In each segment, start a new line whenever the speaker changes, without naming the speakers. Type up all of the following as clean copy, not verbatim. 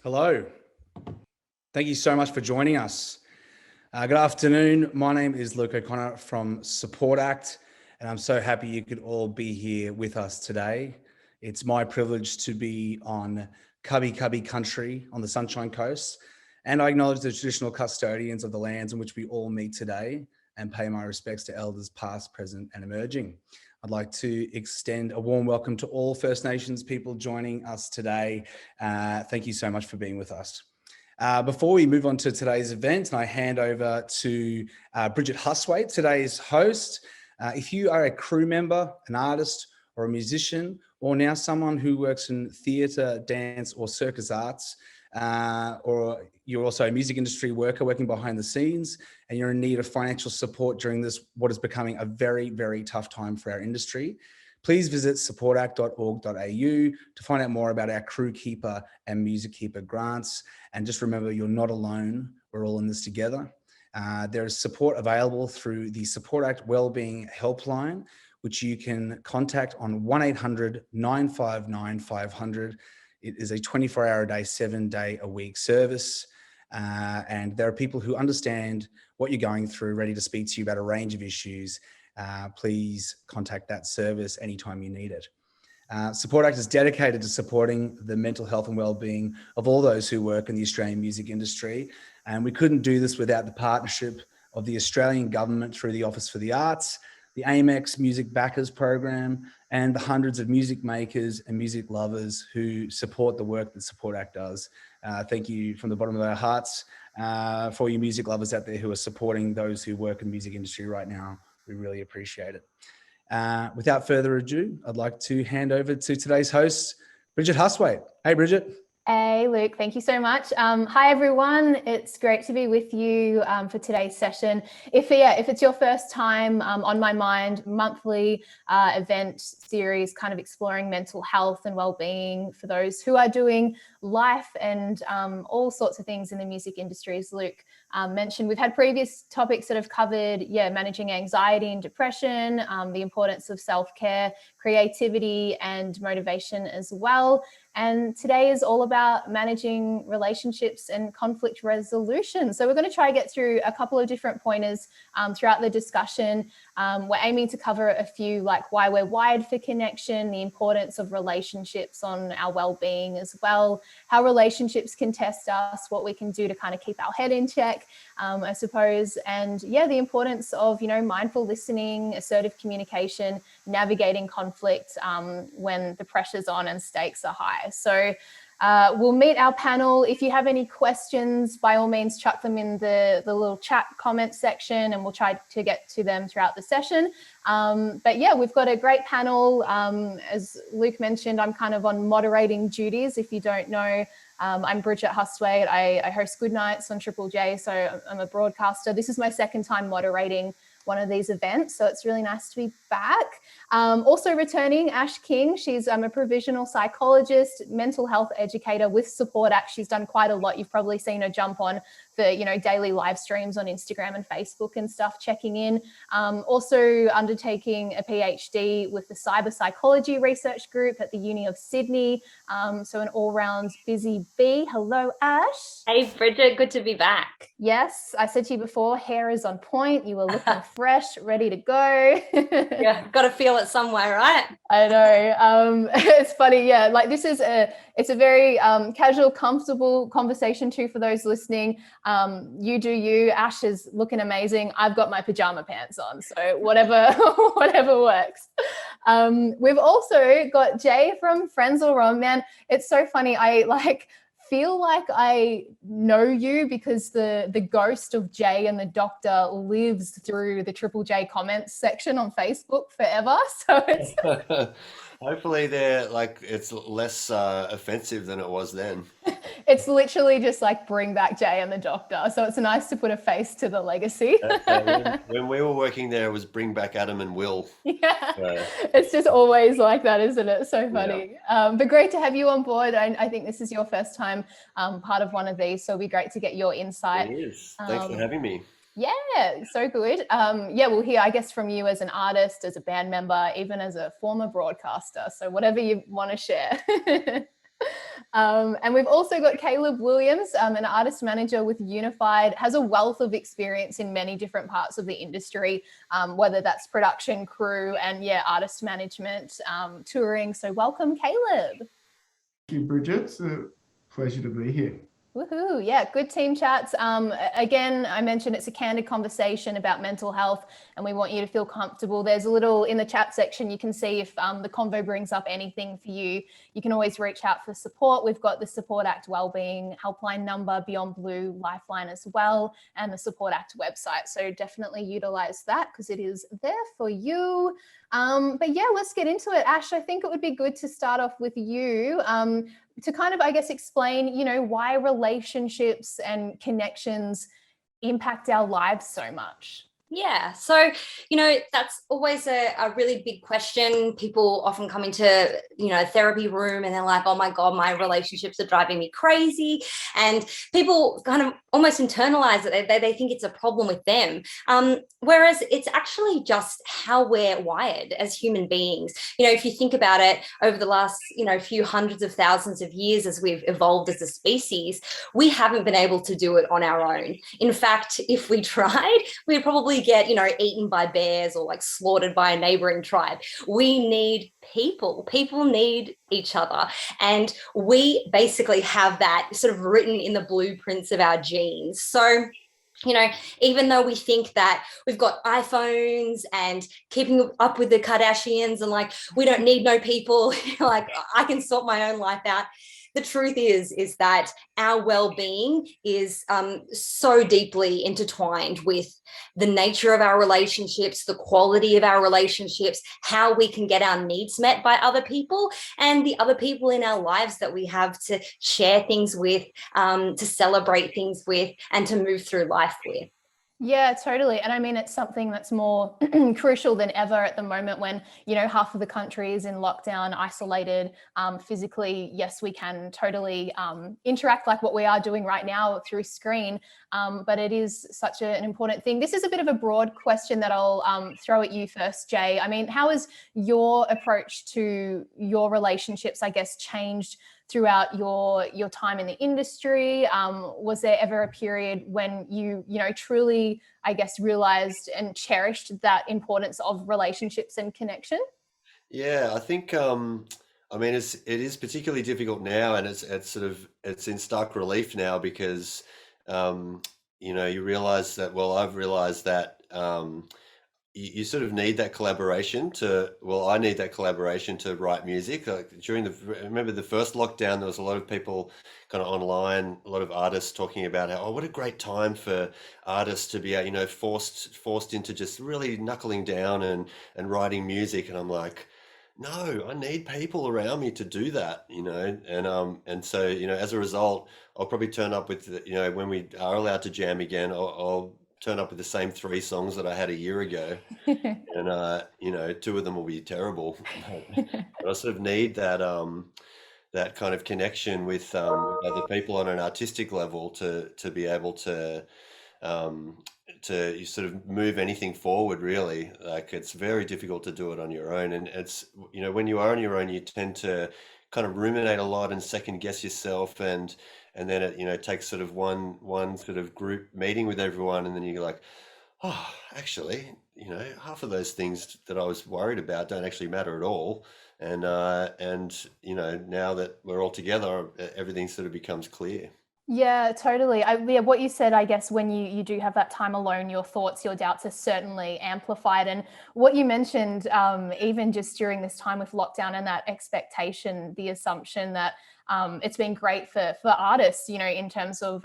Hello. Thank you so much for joining us. Good afternoon. My name is Luke O'Connor from Support Act, and I'm so happy you could all be here with us today. It's my privilege to be on Cubby Cubby country on the Sunshine Coast, and I acknowledge the traditional custodians of the lands in which we all meet today and pay my respects to elders past, present, and emerging. I'd like to extend a warm welcome to all First Nations people joining us today. Thank you so much for being with us. Before we move on to today's event, I hand over to Bridget Huswaite, today's host. If you are a crew member, an artist, or a musician, or now someone who works in theatre, dance, or circus arts, or you're also a music industry worker working behind the scenes, and you're in need of financial support during this, what is becoming a very, very tough time for our industry, please visit supportact.org.au to find out more about our Crew Keeper and Music Keeper grants. And just remember, you're not alone. We're all in this together. There is support available through the Support Act Wellbeing Helpline, which you can contact on 1-800-959-500. It is a 24-hour-a-day, 7-day-a-week service. And there are people who understand what you're going through, ready to speak to you about a range of issues. Please contact that service anytime you need it. Support Act is dedicated to supporting the mental health and wellbeing of all those who work in the Australian music industry. And we couldn't do this without the partnership of the Australian government through the Office for the Arts, the Amex Music Backers Program, and the hundreds of music makers and music lovers who support the work that Support Act does. Thank you from the bottom of our hearts for you music lovers out there who are supporting those who work in the music industry right now. We really appreciate it. Without further ado, I'd like to hand over to today's host, Bridget Huswaite. Hey, Bridget.
Hey, Luke, thank you so much. Hi, everyone. It's great to be with you for today's session. If it's your first time on My Mind monthly event series, kind of exploring mental health and well-being for those who are doing life and all sorts of things in the music industry, as Luke mentioned. We've had previous topics that have covered, managing anxiety and depression, the importance of self-care, creativity and motivation as well. And today is all about managing relationships and conflict resolution. So we're going to try to get through a couple of different pointers throughout the discussion. We're aiming to cover a few, like why we're wired for connection, the importance of relationships on our well-being as well, how relationships can test us, what we can do to kind of keep our head in check, I suppose. And the importance of, mindful listening, assertive communication, navigating conflict when the pressure's on and stakes are high. So we'll meet our panel. If you have any questions, by all means, chuck them in the little chat comment section and we'll try to get to them throughout the session. But we've got a great panel. As Luke mentioned, I'm kind of on moderating duties. If you don't know, I'm Bridget Huswaite. I host Good Nights on Triple J, so I'm a broadcaster. This is my second time moderating one of these events, so it's really nice to be back. Also returning, Ash King. She's a provisional psychologist, mental health educator with Support Act. She's done quite a lot. You've probably seen her jump on for daily live streams on Instagram and Facebook and stuff, checking in. Also undertaking a PhD with the Cyber Psychology Research Group at the Uni of Sydney. So an all-round busy bee. Hello, Ash.
Hey, Bridget, good to be back.
Yes, I said to you before, hair is on point. You were looking fresh, ready to go.
Yeah, got to feel it somewhere, right?
I know. It's funny. Yeah, like it's a very casual, comfortable conversation too for those listening. You do you. Ash is looking amazing. I've got my pajama pants on, so whatever works. We've also got Jay from Frenzal Rom. Man, it's so funny. I feel like I know you because the ghost of Jay and the Doctor lives through the Triple J comments section on Facebook forever. So it's
hopefully it's less offensive than it was then.
It's literally just like bring back Jay and the Doctor. So it's nice to put a face to the legacy.
When we were working there, it was bring back Adam and Will.
Yeah, it's just always like that, isn't it? So funny. Yeah. But great to have you on board. I think this is your first time part of one of these, so it'll be great to get your insight.
It is. Thanks for having me.
Yeah, so good. We'll hear, I guess, from you as an artist, as a band member, even as a former broadcaster. So whatever you want to share. And we've also got Caleb Williams, an artist manager with Unified, has a wealth of experience in many different parts of the industry, whether that's production, crew, and artist management, touring. So welcome, Caleb.
Thank you, Bridget. It's a pleasure to be here.
Woohoo. Yeah, good team chats. Again, I mentioned it's a candid conversation about mental health and we want you to feel comfortable. There's a little in the chat section, you can see if the convo brings up anything for you. You can always reach out for support. We've got the Support Act Wellbeing helpline number, Beyond Blue Lifeline as well, and the Support Act website. So definitely utilize that because it is there for you. But yeah, let's get into it. Ash, I think it would be good to start off with you to kind of, I guess, explain, why relationships and connections impact our lives so much.
Yeah. So, that's always a really big question. People often come into, a therapy room and they're like, oh my God, my relationships are driving me crazy. And people kind of almost internalize it. They think it's a problem with them. Whereas it's actually just how we're wired as human beings. If you think about it over the last, few hundreds of thousands of years as we've evolved as a species, we haven't been able to do it on our own. In fact, if we tried, we'd probably get, eaten by bears or like slaughtered by a neighboring tribe. We need people. People need each other. And we basically have that sort of written in the blueprints of our genes. So, even though we think that we've got iPhones and keeping up with the Kardashians and like, we don't need no people, like I can sort my own life out. The truth is that our well-being is so deeply intertwined with the nature of our relationships, the quality of our relationships, how we can get our needs met by other people and the other people in our lives that we have to share things with, to celebrate things with, and to move through life with.
Yeah, totally. And I mean, it's something that's more crucial than ever at the moment when, half of the country is in lockdown, isolated physically. Yes, we can totally interact like what we are doing right now through screen. But it is such an important thing. This is a bit of a broad question that I'll throw at you first, Jay. I mean, how has your approach to your relationships, I guess, changed throughout your time in the industry? Was there ever a period when you truly, I guess, realized and cherished that importance of relationships and connection?
Yeah, I think it is particularly difficult now, and it's in stark relief now because you realize that. Well, I've realized that you sort of need that collaboration I need that collaboration to write music. Like remember the first lockdown, there was a lot of people kind of online, a lot of artists talking about how, what a great time for artists to be, forced into just really knuckling down and writing music. And I'm like, no, I need people around me to do that, and so, as a result, I'll probably turn up with, when we are allowed to jam again, I'll turn up with the same 3 songs that I had a year ago, and 2 of them will be terrible. But I sort of need that kind of connection with other people on an artistic level to be able to sort of move anything forward, really. Like, it's very difficult to do it on your own, and it's when you are on your own, you tend to kind of ruminate a lot and second guess yourself, and then it takes sort of one sort of group meeting with everyone, and then you're like, oh, actually, half of those things that I was worried about don't actually matter at all. And now that we're all together, everything sort of becomes clear.
Yeah, totally. What you said, I guess, when you do have that time alone, your thoughts, your doubts are certainly amplified. And what you mentioned, even just during this time with lockdown and that expectation, the assumption that it's been great for artists, in terms of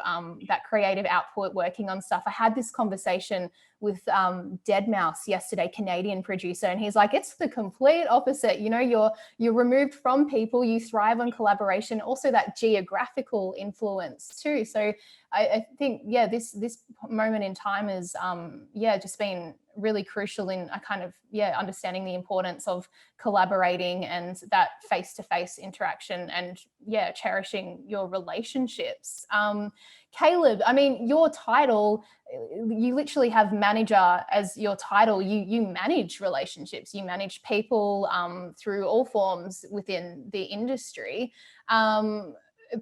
that creative output, working on stuff. I had this conversation with Deadmau5 yesterday, Canadian producer, and he's like, it's the complete opposite. You're removed from people, you thrive on collaboration, also that geographical influence too. So I think, this moment in time is, just been really crucial in a kind of, understanding the importance of collaborating and that face-to-face interaction and, cherishing your relationships. Caleb, I mean, your title, you literally have manager as your title. You manage relationships, you manage people through all forms within the industry.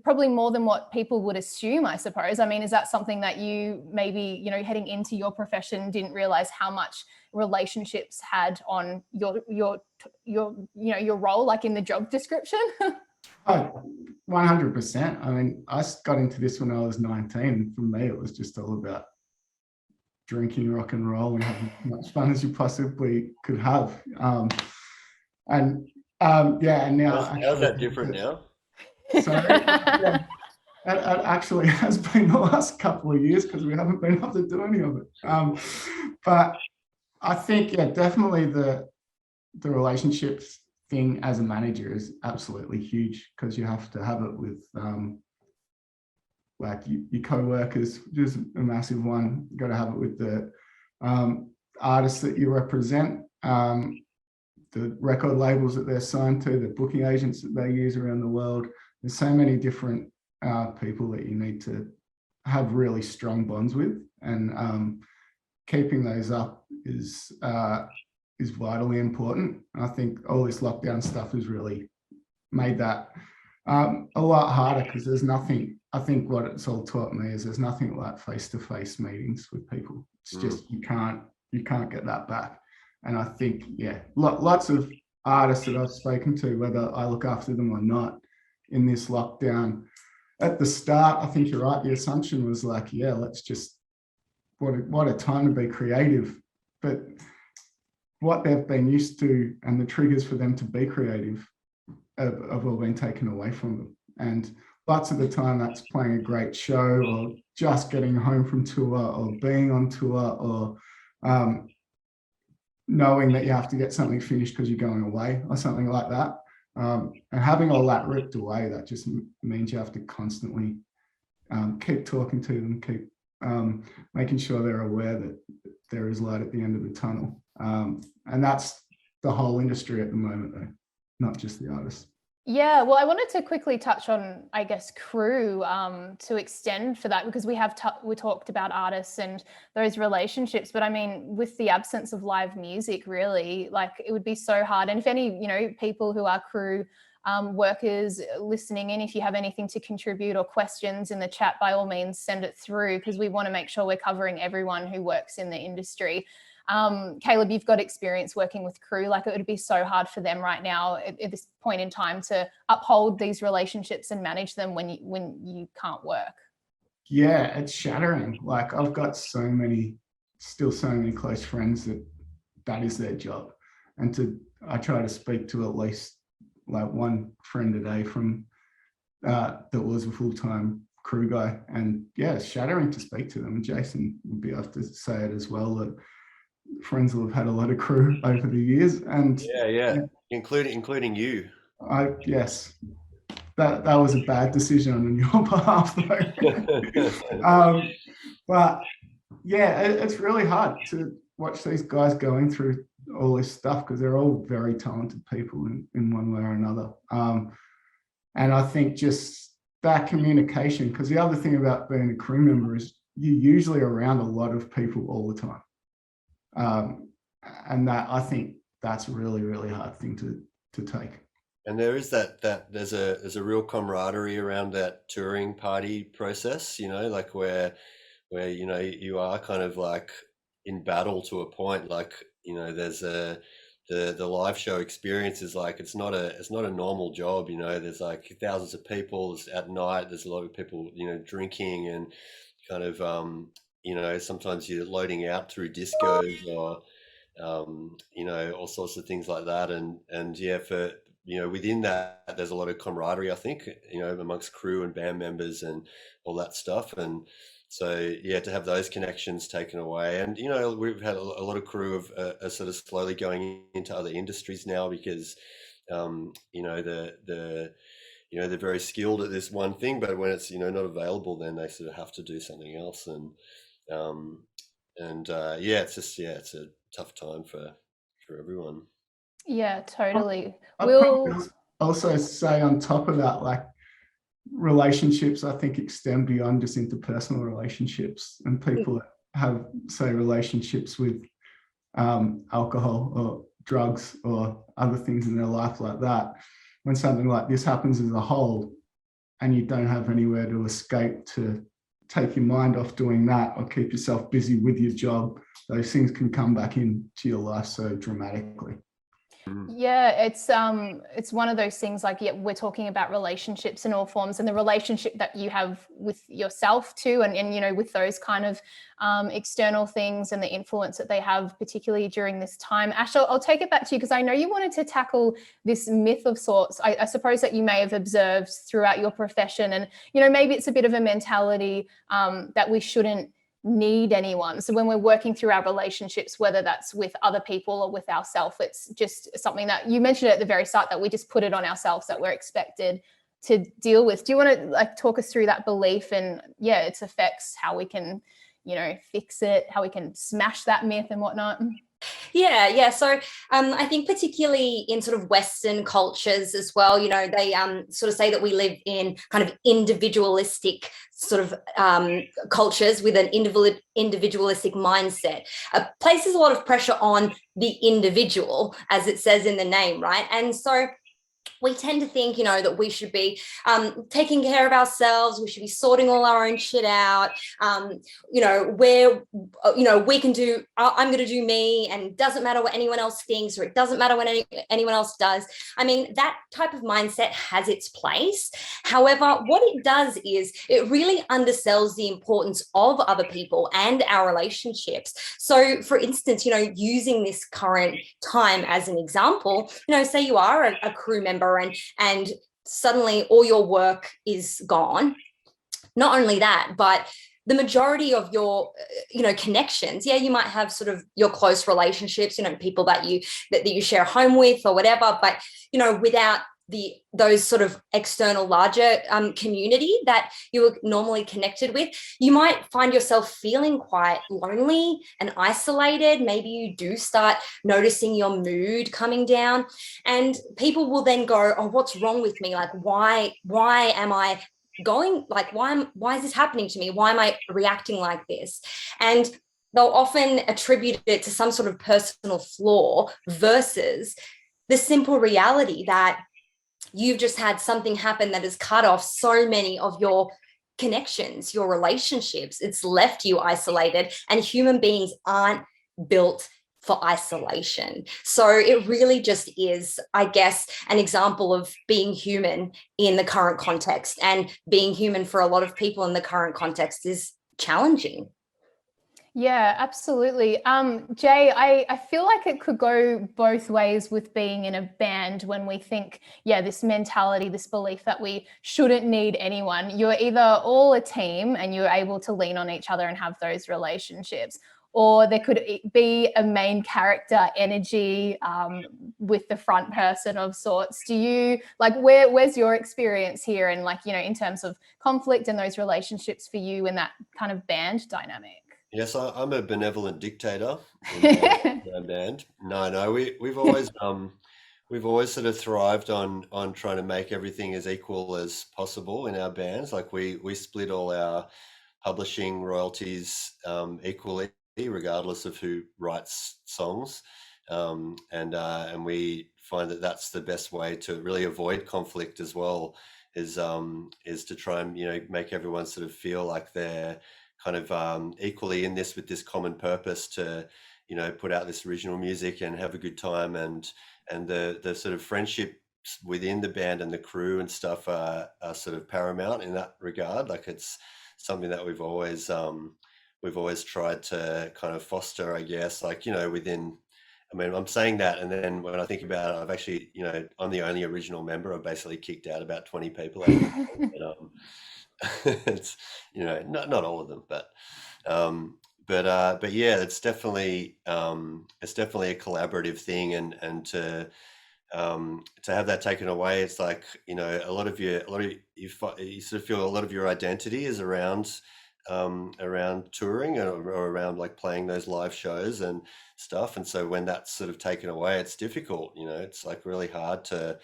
probably more than what people would assume, I suppose. I mean, is that something that you maybe, heading into your profession didn't realize how much relationships had on your role, like in the job description?
Oh, 100%. I mean, I got into this when I was 19. For me, it was just all about drinking, rock and roll, and having as much fun as you possibly could have. And now
how's that different now?
So yeah, it actually has been the last couple of years because we haven't been able to do any of it. But I think, definitely the relationships thing as a manager is absolutely huge, because you have to have it with like your co-workers, which is a massive one. You got to have it with the artists that you represent, the record labels that they're signed to, the booking agents that they use around the world. There's so many different people that you need to have really strong bonds with, and keeping those up is vitally important. I think all this lockdown stuff has really made that a lot harder, because there's nothing. I think what it's all taught me is there's nothing like face-to-face meetings with people. It's just you can't get that back. And I think lots of artists that I've spoken to, whether I look after them or not, in this lockdown, at the start, I think you're right. The assumption was like, let's just what a time to be creative. But what they've been used to and the triggers for them to be creative have all been taken away from them. And lots of the time that's playing a great show, or just getting home from tour, or being on tour, or knowing that you have to get something finished because you're going away or something like that. And having all that ripped away, that just means you have to constantly keep talking to them, keep making sure they're aware that there is light at the end of the tunnel. And that's the whole industry at the moment, though, not just the artists.
Yeah, well, I wanted to quickly touch on, I guess, crew to extend for that, because we talked about artists and those relationships, but I mean, with the absence of live music, really, like, it would be so hard. And if any, people who are crew workers listening in, if you have anything to contribute or questions in the chat, by all means, send it through, because we want to make sure we're covering everyone who works in the industry. Caleb, you've got experience working with crew. Like, it would be so hard for them right now at this point in time to uphold these relationships and manage them when you can't work.
Yeah, it's shattering. Like, I've got so many close friends that is their job. And I try to speak to at least like one friend a day from that was a full-time crew guy. And yeah, it's shattering to speak to them. And Jason would be able to say it as well, that friends will have had a lot of crew over the years. And
including you.
Yes, that was a bad decision on your behalf, though. But yeah, it's really hard to watch these guys going through all this stuff, because they're all very talented people in one way or another. And I think just that communication, because the other thing about being a crew member is you're usually around a lot of people all the time. And that, I think that's a really, really hard thing to take.
And there is that there's a real camaraderie around that touring party process, like where you are kind of like in battle to a point. Like, there's the live show experience is like, it's not a normal job. There's like thousands of people. It's at night. There's a lot of people drinking, and kind of sometimes you're loading out through discos, or all sorts of things like that. And for within that, there's a lot of camaraderie, I think, amongst crew and band members and all that stuff. And so, to have those connections taken away. And, we've had a lot of crew are sort of slowly going into other industries now, because, they're very skilled at this one thing, but when it's, not available, then they sort of have to do something else. It's a tough time for everyone.
Yeah, totally.
I'll also say on top of that, like, relationships, I think, extend beyond just interpersonal relationships, and people that have, say, relationships with alcohol or drugs or other things in their life like that. When something like this happens as a whole, and you don't have anywhere to escape to take your mind off doing that or keep yourself busy with your job, those things can come back into your life so dramatically.
Yeah, it's one of those things like, yeah, we're talking about relationships in all forms, and the relationship that you have with yourself too, and you know, with those kind of external things and the influence that they have, particularly during this time. Ash, I'll take it back to you because I know you wanted to tackle this myth of sorts, I suppose, that you may have observed throughout your profession, and you know, maybe it's a bit of a mentality that we shouldn't need anyone. So when we're working through our relationships, whether that's with other people or with ourselves, it's just something that you mentioned at the very start, that we just put it on ourselves, that we're expected to deal with. Do you want to like talk us through that belief and yeah, its effects, how we can, you know, fix it, how we can smash that myth and whatnot?
Yeah. So I think particularly in sort of Western cultures as well, you know, they sort of say that we live in kind of individualistic sort of cultures with an individualistic mindset. Places a lot of pressure on the individual, as it says in the name, right? And so we tend to think, you know, that we should be taking care of ourselves. We should be sorting all our own shit out. You know, where, you know, we can do, I'm going to do me, and it doesn't matter what anyone else thinks, or it doesn't matter what anyone else does. I mean, that type of mindset has its place. However, what it does is it really undersells the importance of other people and our relationships. So, for instance, you know, using this current time as an example, you know, say you are a crew member and suddenly all your work is gone. Not only that, but the majority of your, you know, connections, yeah, you might have sort of your close relationships, you know, people that you share a home with or whatever, but, you know, without those sort of external larger community that you were normally connected with, you might find yourself feeling quite lonely and isolated. Maybe you do start noticing your mood coming down, and people will then go, oh, what's wrong with me? Like, why am I going, like, why is this happening to me? Why am I reacting like this? And they'll often attribute it to some sort of personal flaw versus the simple reality that you've just had something happen that has cut off so many of your connections, your relationships. It's left you isolated, and human beings aren't built for isolation. So it really just is, I guess, an example of being human in the current context, and being human for a lot of people in the current context is challenging.
Yeah, absolutely. Jay, I feel like it could go both ways with being in a band when we think, yeah, this mentality, this belief that we shouldn't need anyone. You're either all a team and you're able to lean on each other and have those relationships, or there could be a main character energy with the front person of sorts. Do you, like, where's your experience here, and like, you know, in terms of conflict and those relationships for you in that kind of band dynamic?
Yes, I'm a benevolent dictator in my band. No, we've always sort of thrived on trying to make everything as equal as possible in our bands. Like we split all our publishing royalties equally, regardless of who writes songs, and we find that that's the best way to really avoid conflict as well. Is to try and, you know, make everyone sort of feel like they're kind of equally in this with this common purpose to, you know, put out this original music and have a good time, and the sort of friendships within the band and the crew and stuff are sort of paramount in that regard. Like it's something that we've always tried to kind of foster, I guess, like, you know, within, I mean, I'm saying that, and then when I think about it, I've actually, you know, I'm the only original member. I've basically kicked out about 20 people out of the band, but, it's, you know, not all of them, but yeah, it's definitely a collaborative thing, and to have that taken away, it's like, you know, you sort of feel a lot of your identity is around touring, or around like playing those live shows and stuff, and so when that's sort of taken away, it's difficult, you know, it's like really hard to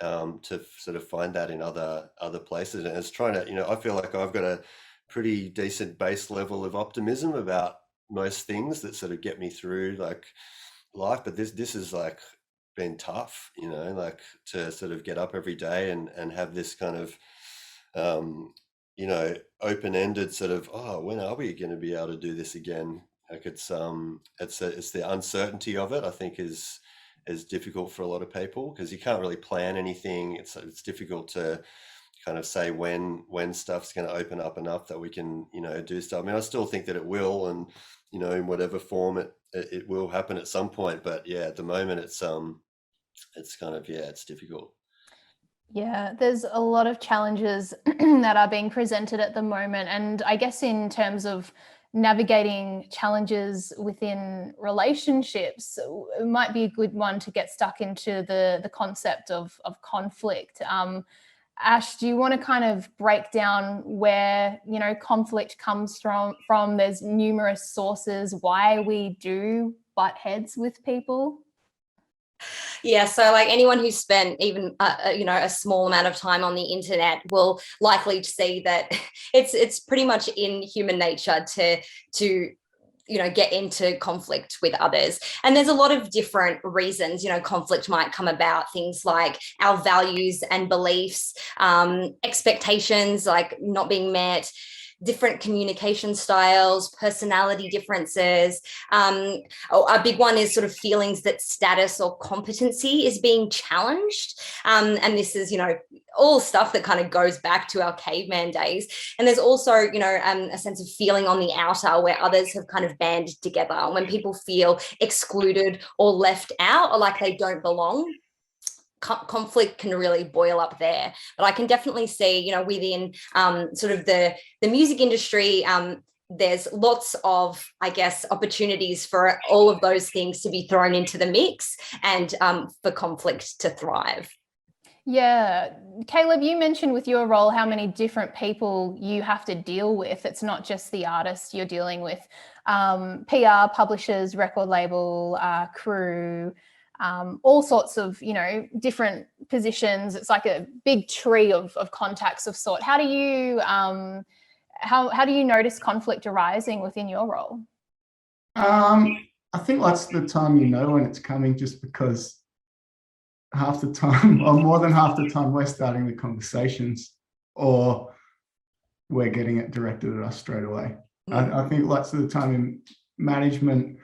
sort of find that in other places. And it's trying to, you know, I feel like I've got a pretty decent base level of optimism about most things that sort of get me through like life, but this is like been tough, you know, like to sort of get up every day and have this kind of you know, open-ended sort of, oh, when are we going to be able to do this again? Like it's the uncertainty of it, I think, is difficult for a lot of people, because you can't really plan anything. It's difficult to kind of say when stuff's going to open up enough that we can, you know, do stuff. I mean, I still think that it will, and, you know, in whatever form it will happen at some point. But yeah, at the moment it's kind of, yeah, it's difficult.
Yeah, there's a lot of challenges that are being presented at the moment. And I guess in terms of navigating challenges within relationships, it might be a good one to get stuck into the concept of conflict. Ash, do you want to kind of break down where, you know, conflict comes from? There's numerous sources why we do butt heads with people.
Yeah, so like anyone who's spent even you know, a small amount of time on the internet will likely see that it's pretty much in human nature to you know, get into conflict with others. And there's a lot of different reasons, you know, conflict might come about. Things like our values and beliefs, expectations like not being met, different communication styles, personality differences. A big one is sort of feelings that status or competency is being challenged. And this is, you know, all stuff that kind of goes back to our caveman days. And there's also, you know, a sense of feeling on the outer where others have kind of banded together. And when people feel excluded or left out, or like they don't belong, conflict can really boil up there. But I can definitely see, you know, within sort of the music industry, there's lots of, I guess, opportunities for all of those things to be thrown into the mix, and for conflict to thrive.
Yeah. Caleb, you mentioned with your role how many different people you have to deal with. It's not just the artist you're dealing with. PR, publishers, record label, crew, all sorts of, you know, different positions. It's like a big tree of contacts of sort. How do you how do you notice conflict arising within your role?
I think lots of the time you know when it's coming, just because half the time, or more than half the time, we're starting the conversations or we're getting it directed at us straight away. I think lots of the time in management,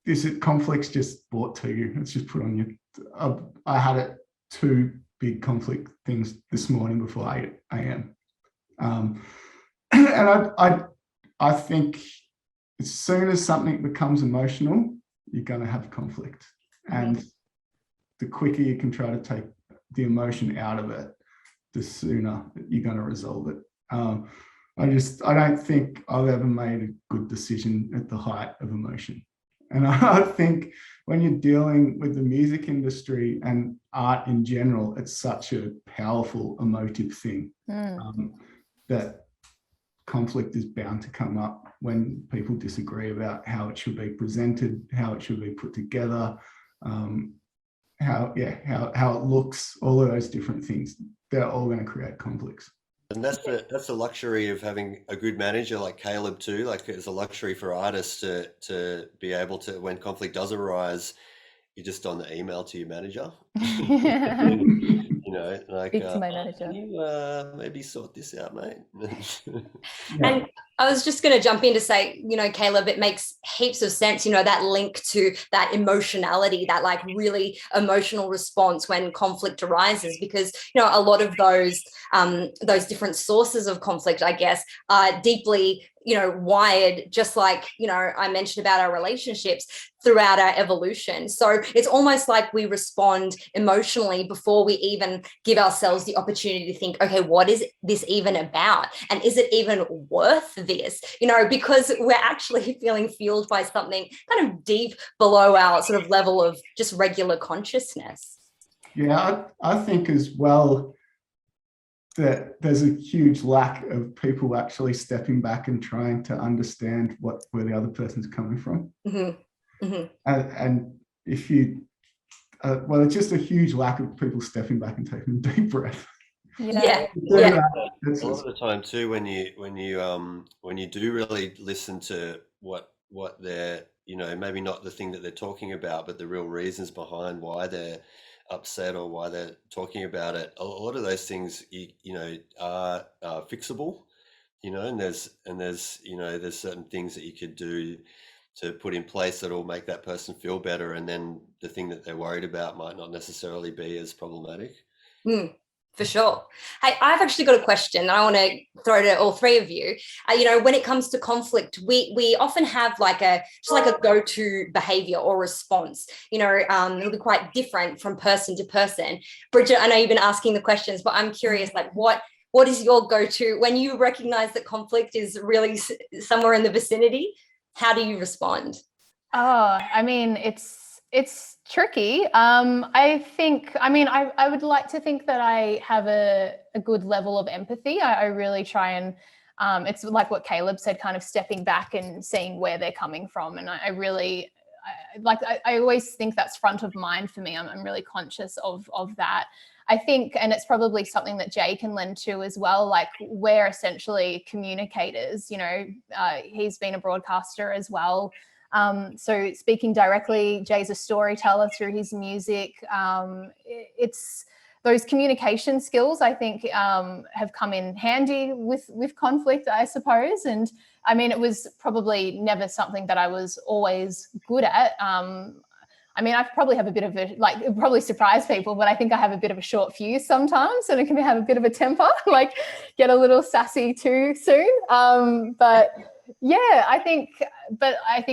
this conflict's just brought to you. It's just put on you. I had two big conflict things this morning before 8 a.m. And I think as soon as something becomes emotional, you're going to have conflict. And the quicker you can try to take the emotion out of it, the sooner you're going to resolve it. I don't think I've ever made a good decision at the height of emotion. And I think when you're dealing with the music industry and art in general, it's such a powerful emotive thing that conflict is bound to come up when people disagree about how it should be presented, how it should be put together, how it looks, all of those different things. They're all going to create conflicts.
And that's the luxury of having a good manager like Caleb too. Like, it's a luxury for artists to be able to, when conflict does arise, you're just on the email to your manager. You know, like,
Speak to my manager.
Can you maybe sort this out, mate?
And I was just going to jump in to say, you know, Caleb, it makes heaps of sense, you know, that link to that emotionality, that like really emotional response when conflict arises, because, you know, a lot of those different sources of conflict, I guess, are deeply, you know, wired, just like, you know, I mentioned about our relationships throughout our evolution. So it's almost like we respond emotionally before we even give ourselves the opportunity to think, okay, what is this even about? And is it even worth this? You know, because we're actually feeling fueled by something kind of deep below our sort of level of just regular consciousness.
Yeah, I think as well that there's a huge lack of people actually stepping back and trying to understand where the other person's coming from. And if you, well, it's just a huge lack of people stepping back and taking a deep breath.
Yeah.
A lot of the time too, when you do really listen to what they're, you know, maybe not the thing that they're talking about, but the real reasons behind why they're upset or why they're talking about it, a lot of those things, are fixable, and there's there's certain things that you could do to put in place that will make that person feel better, and then the thing that they're worried about might not necessarily be as problematic.
For sure. Hey, I've actually got a question that I want to throw to all three of you. When it comes to conflict, we often have just like a go-to behavior or response. It'll be quite different from person to person. Bridget, I know you've been asking the questions, but I'm curious, what is your go-to when you recognize that conflict is really somewhere in the vicinity? How do you respond?
Oh, I mean, it's tricky. I think, I would like to think that I have a good level of empathy. I really try and, it's like what Caleb said, kind of stepping back and seeing where they're coming from. And I always think that's front of mind for me. I'm really conscious of that. I think, and it's probably something that Jay can lend to as well, like we're essentially communicators, he's been a broadcaster as well. So speaking directly, Jay's a storyteller through his music. It's those communication skills, I think, have come in handy with conflict, I suppose. And I mean, it was probably never something that I was always good at. I probably have a bit of it probably surprise people, but I think I have a bit of a short fuse sometimes, and it can have a bit of a temper, get a little sassy too soon. But yeah, I think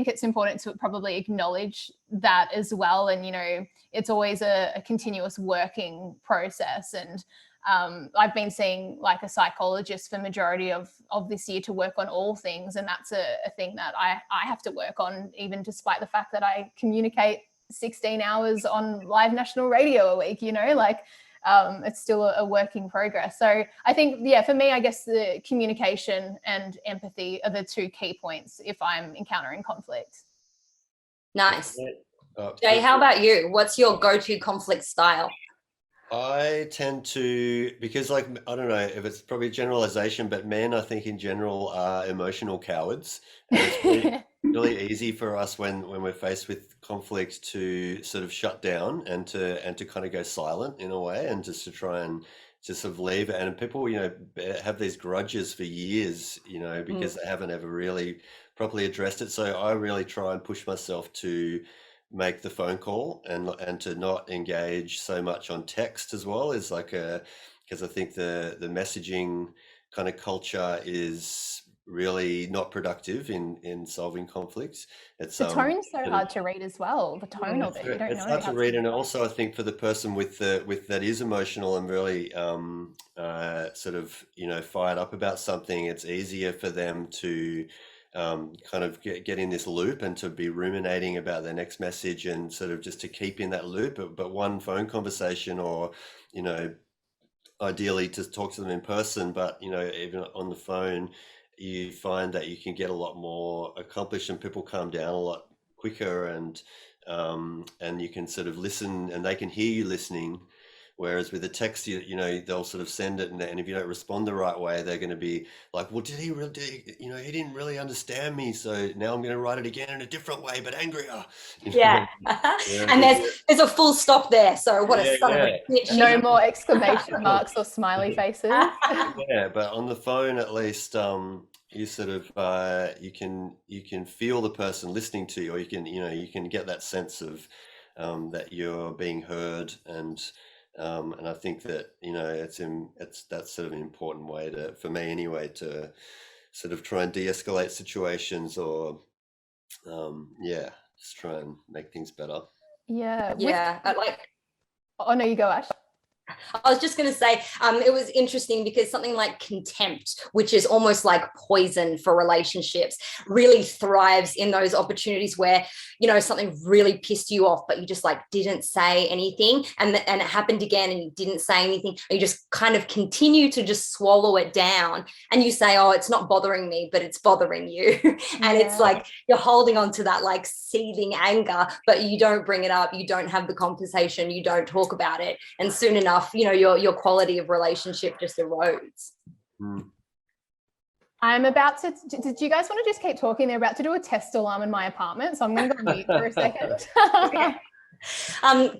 it's important to probably acknowledge that as well. And, it's always a continuous working process. And I've been seeing a psychologist for majority of this year to work on all things. And that's a thing that I have to work on, even despite the fact that I communicate 16 hours on live national radio a week, it's still a work in progress. So I think, for me, I guess the communication and empathy are the two key points if I'm encountering conflict.
Nice. Jay, how about you? What's your go-to conflict style?
I tend to, because I don't know if it's probably a generalization, but men, I think in general, are emotional cowards. And it's really easy for us when we're faced with conflict to sort of shut down and to kind of go silent in a way, and just to try and just sort of leave it. And people, have these grudges for years, because they haven't ever really properly addressed it. So I really try and push myself to make the phone call and to not engage so much on text as well, is because I think the messaging kind of culture is really not productive in solving conflicts. It's
the tone's so hard to read as well. The tone of it, you don't know.
It's hard to read, and also I think for the person with that is emotional and really sort of fired up about something, it's easier for them to kind of get in this loop and to be ruminating about their next message, and sort of just to keep in that loop. But one phone conversation, or ideally to talk to them in person, but even on the phone, you find that you can get a lot more accomplished, and people calm down a lot quicker, and you can sort of listen, and they can hear you listening. Whereas with a text, they'll sort of send it, and if you don't respond the right way, they're going to be like, well, did he really, he didn't really understand me, so now I'm going to write it again in a different way, but angrier.
Yeah. And there's a full stop there. So what a son of a bitch.
No more exclamation marks or smiley faces.
Yeah, but on the phone, at least, you sort of you can feel the person listening to you, or you can get that sense of that you're being heard, and I think that that's sort of an important way for me anyway, to sort of try and de-escalate situations, or just try and make things better.
Yeah.
Like,
oh no, you go, Ash.
I was just going to say, it was interesting because something like contempt, which is almost like poison for relationships, really thrives in those opportunities where, something really pissed you off, but you just didn't say anything. And it happened again, and you didn't say anything. And you just kind of continue to just swallow it down. And you say, oh, it's not bothering me, but it's bothering you. And it's like you're holding on to that seething anger, but you don't bring it up. You don't have the conversation. You don't talk about it. And soon enough, your quality of relationship just erodes.
I'm about to, do you guys want to just keep talking? They're about to do a test alarm in my apartment, so I'm going to go mute for a second.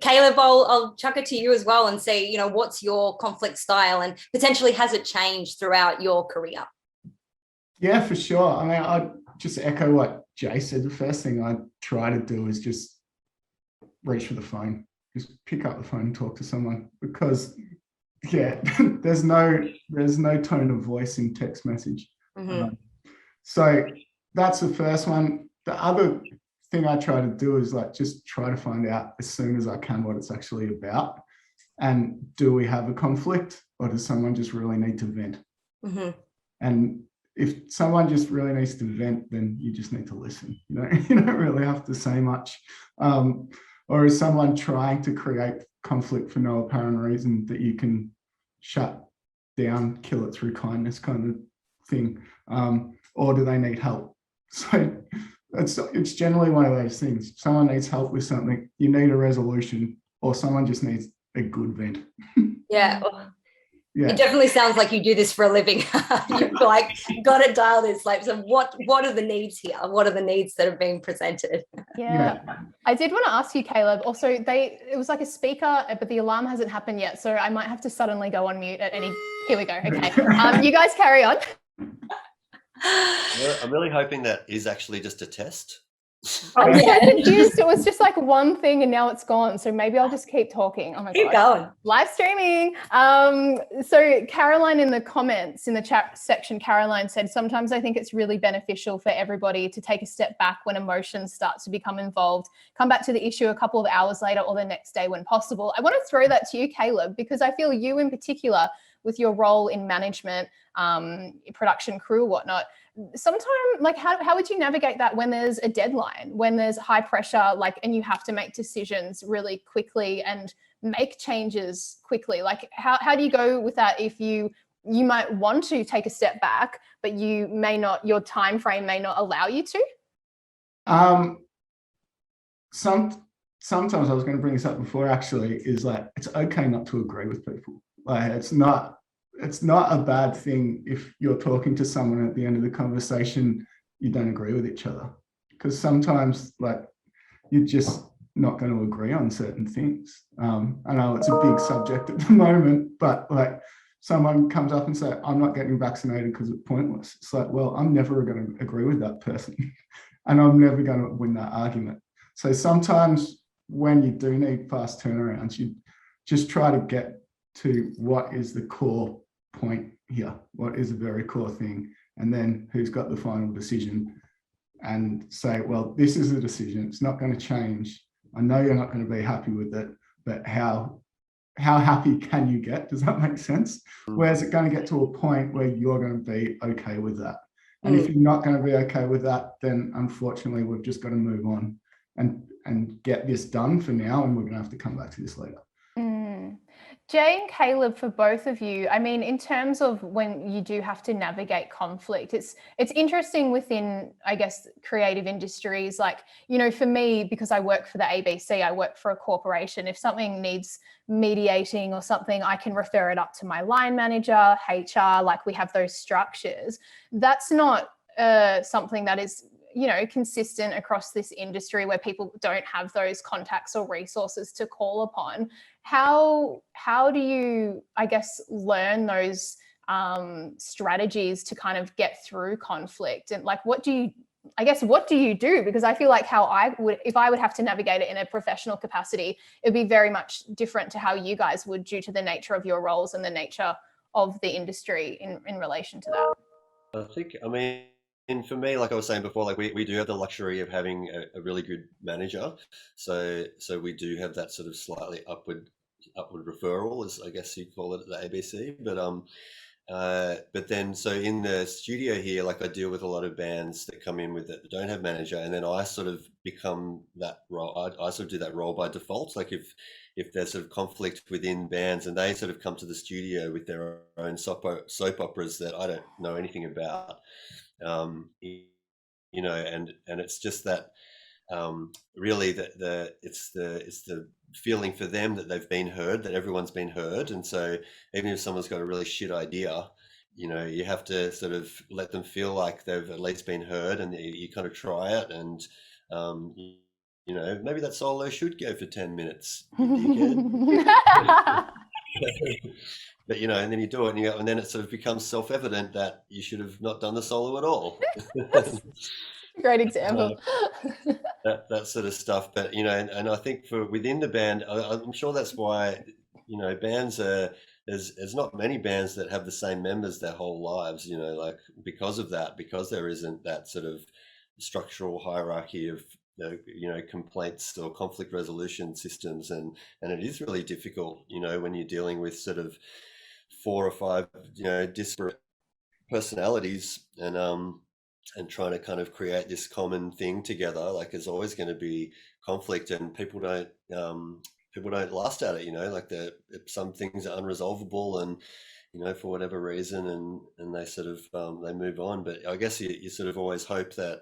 Caleb, I'll chuck it to you as well and say, what's your conflict style and potentially has it changed throughout your career?
Yeah, for sure. I mean, I just echo what Jay said. The first thing I try to do is just reach for the phone, just pick up the phone and talk to someone, because yeah, there's no tone of voice in text message. So that's the first one. The other thing I try to do is like just try to find out as soon as I can what it's actually about, and do we have a conflict, or does someone just really need to vent? And if someone just really needs to vent, then you just need to listen. You don't really have to say much. Or is someone trying to create conflict for no apparent reason that you can shut down, kill it through kindness kind of thing? Or do they need help? So it's generally one of those things. If someone needs help with something, you need a resolution, or someone just needs a good vent.
Yeah.
Yeah.
It definitely sounds like you do this for a living. You've like got it dialed in. Like, so what are the needs here? What are the needs that are being presented?
Yeah. I did want to ask you, Caleb, also it was like a speaker, but the alarm hasn't happened yet. So I might have to suddenly go on mute at any, here we go. Okay. You guys carry on.
I'm really hoping that is actually just a test.
I'm so confused. It was just like one thing and now it's gone. So maybe I'll just keep talking. Oh my
Keep
God.
going.
Live streaming. So Caroline in the comments in the chat section, Caroline said, sometimes I think it's really beneficial for everybody to take a step back when emotions start to become involved, come back to the issue a couple of hours later or the next day when possible. I want to throw that to you, Caleb, because I feel you in particular with your role in management, production crew, whatnot, sometimes like how would you navigate that when there's a deadline, when there's high pressure, like, and you have to make decisions really quickly and make changes quickly? Like how do you go with that if you might want to take a step back, but you may not, your time frame may not allow you to?
Sometimes I was going to bring this up before, actually, is like, it's okay not to agree with people. Like it's not a bad thing if you're talking to someone at the end of the conversation, you don't agree with each other, because sometimes like you're just not going to agree on certain things. I know it's a big subject at the moment, but like someone comes up and say, I'm not getting vaccinated because it's pointless. It's like, well, I'm never going to agree with that person and I'm never going to win that argument. So sometimes when you do need fast turnarounds, you just try to get to what is the core point here, what is a very core thing, and then who's got the final decision, and say, well, this is the decision, it's not going to change. I know you're not going to be happy with it, but how happy can you get? Does that make sense? Where's it going to get to a point where you're going to be okay with that? And if you're not going to be okay with that, then unfortunately we've just got to move on and get this done for now, and we're going to have to come back to this later.
Jay and Caleb, for both of you, I mean, in terms of when you do have to navigate conflict, it's interesting within, I guess, creative industries. Like, for me, because I work for the ABC, I work for a corporation. If something needs mediating or something, I can refer it up to my line manager, HR, like we have those structures. That's not something that is consistent across this industry, where people don't have those contacts or resources to call upon. How do you, I guess, learn those strategies to kind of get through conflict? And like, what do you do? Because I feel like if I would have to navigate it in a professional capacity, it'd be very much different to how you guys would, due to the nature of your roles and the nature of the industry in relation to that.
And for me, like I was saying before, like we do have the luxury of having a really good manager. So we do have that sort of slightly upward referral, as I guess you'd call it at the ABC. But then, so in the studio here, like I deal with a lot of bands that come in that don't have manager, and then I sort of become that role. I sort of do that role by default. Like if there's sort of conflict within bands and they sort of come to the studio with their own soap operas that I don't know anything about, and it's just that really that it's the feeling for them that they've been heard, that everyone's been heard. And so even if someone's got a really shit idea, you have to sort of let them feel like they've at least been heard, and you kind of try it, and you know, maybe that solo should go for 10 minutes, you dickhead. But, you know, and then you do it, and then it sort of becomes self-evident that you should have not done the solo at all.
Great example.
That sort of stuff. But, you know, and I think for within the band, I'm sure that's why, you know, bands are, there's not many bands that have the same members their whole lives, you know, like because of that, because there isn't that sort of structural hierarchy of, you know, complaints or conflict resolution systems. And it is really difficult, you know, when you're dealing with sort of 4 or 5, you know, disparate personalities, and trying to kind of create this common thing together. Like there's always going to be conflict, and people don't last at it, you know, like some things are unresolvable, and, you know, for whatever reason, and they sort of they move on. But I guess you sort of always hope that